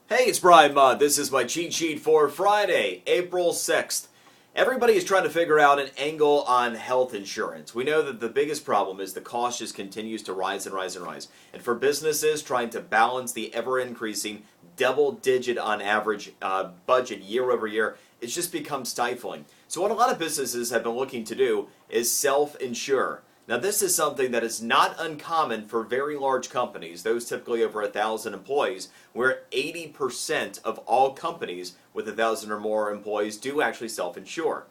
Hey, it's Brian Mudd. This is my cheat sheet for Friday, April 6th. Everybody is trying to figure out an angle on health insurance. We know that the biggest problem is the cost just continues to rise and rise and rise. And for businesses trying to balance the ever-increasing double-digit on average budget year over year, it's just become stifling. So what a lot of businesses have been looking to do is self-insure. Now this is something that is not uncommon for very large companies, those typically over 1,000 employees, where 80% of all companies with 1,000 or more employees do actually self-insure.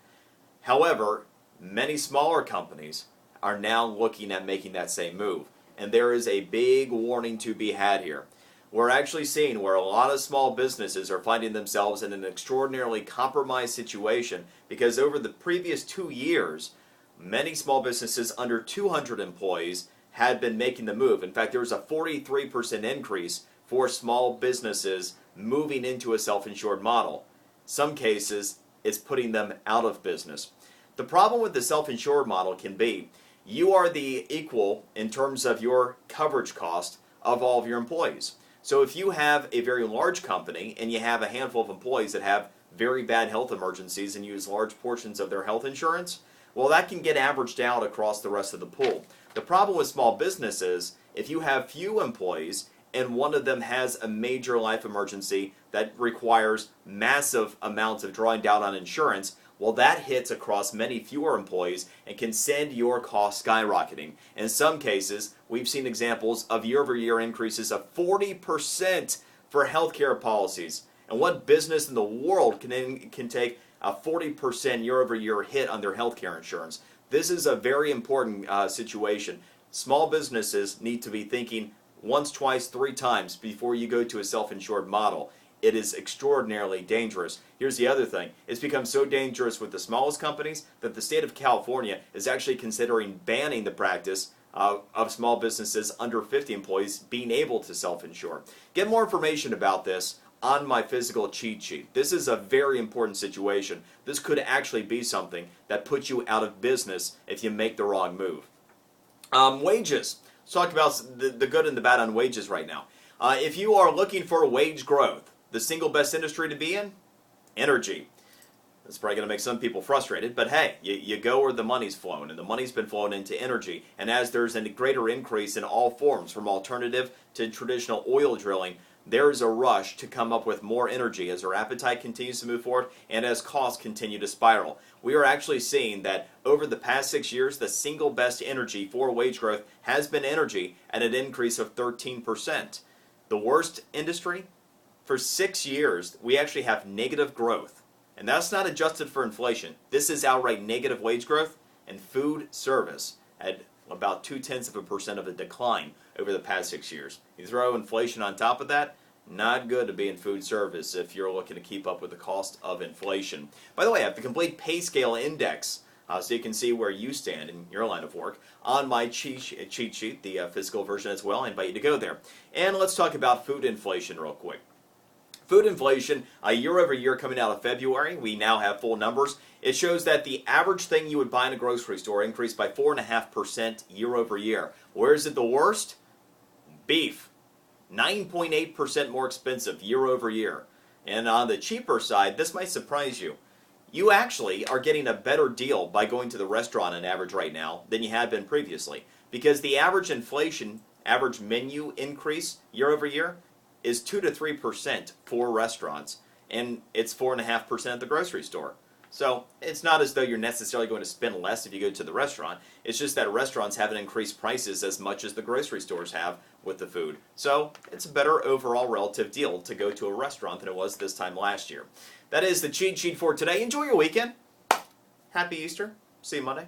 However, many smaller companies are now looking at making that same move. And there is a big warning to be had here. We're actually seeing where a lot of small businesses are finding themselves in an extraordinarily compromised situation because over the previous 2 years, many small businesses under 200 employees had been making the move. In fact, there was a 43% increase for small businesses moving into a self-insured model. Some cases, it's putting them out of business. The problem with the self-insured model can be you are the equal in terms of your coverage cost of all of your employees. So if you have a very large company and you have a handful of employees that have very bad health emergencies and use large portions of their health insurance, well, that can get averaged out across the rest of the pool. The problem with small businesses, if you have few employees and one of them has a major life emergency that requires massive amounts of drawing down on insurance, well, that hits across many fewer employees and can send your costs skyrocketing. In some cases, we've seen examples of year-over-year increases of 40% for healthcare policies. And what business in the world can take a 40% year-over-year hit on their healthcare insurance? This is a very important situation. Small businesses need to be thinking once, twice, 3 times before you go to a self-insured model. It is extraordinarily dangerous. Here's the other thing. It's become so dangerous with the smallest companies that the state of California is actually considering banning the practice of small businesses under 50 employees being able to self-insure. Get more information about this on my physical cheat sheet. This is a very important situation. This could actually be something that puts you out of business if you make the wrong move. Wages. Let's talk about the good and the bad on wages right now. If you are looking for wage growth, the single best industry to be in? Energy. That's probably going to make some people frustrated, but hey, you go where the money's flown, and the money's been flown into energy. And as there's a greater increase in all forms, from alternative to traditional oil drilling, there is a rush to come up with more energy as our appetite continues to move forward and as costs continue to spiral. We are actually seeing that over the past 6 years, the single best energy for wage growth has been energy at an increase of 13%. The worst industry? For 6 years, we actually have negative growth. And that's not adjusted for inflation. This is outright negative wage growth, and food service at about 0.2% of a decline over the past 6 years. You throw inflation on top of that, not good to be in food service if you're looking to keep up with the cost of inflation. By the way, I have the complete pay scale index so you can see where you stand in your line of work on my cheat sheet, the physical version as well. I invite you to go there. And let's talk about food inflation real quick. Food inflation, year over year coming out of February, we now have full numbers. It shows that the average thing you would buy in a grocery store increased by 4.5% year over year. Where is it the worst? Beef. 9.8% more expensive year over year. And on the cheaper side, this might surprise you. You actually are getting a better deal by going to the restaurant on average right now than you had been previously. Because the average inflation, average menu increase year over year is 2 to 3% for restaurants, and it's 4.5% at the grocery store. So it's not as though you're necessarily going to spend less if you go to the restaurant. It's just that restaurants haven't increased prices as much as the grocery stores have with the food. So it's a better overall relative deal to go to a restaurant than it was this time last year. That is the cheat sheet for today. Enjoy your weekend. Happy Easter. See you Monday.